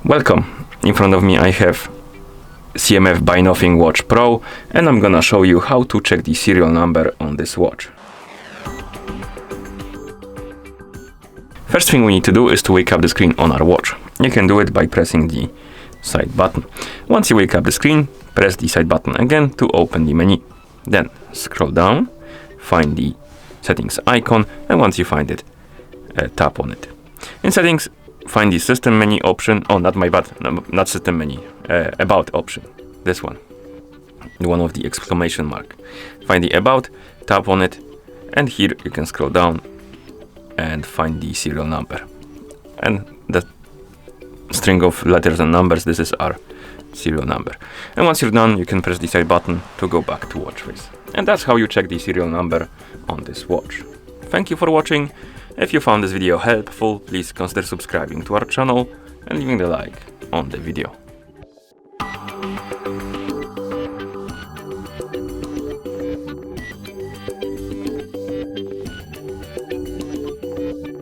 Welcome. In front of me I have CMF Buy Nothing Watch Pro, and I'm gonna show you how to check the serial number on this watch. First thing we need to do is to wake up the screen on our watch. You can do it by pressing the side button. Once you wake up the screen, press the side button again to open the menu. Then scroll down, find the settings icon, and once you find it, tap on it. In settings, find the system menu option. Oh, not system menu, about option. This one, the one with the exclamation mark. Find the about, tap on it, and here you can scroll down and find the serial number. And the string of letters and numbers, this is our serial number. And once you're done, you can press the side button to go back to watch face. And that's how you check the serial number on this watch. Thank you for watching. If you found this video helpful, please consider subscribing to our channel and leaving the like on the video.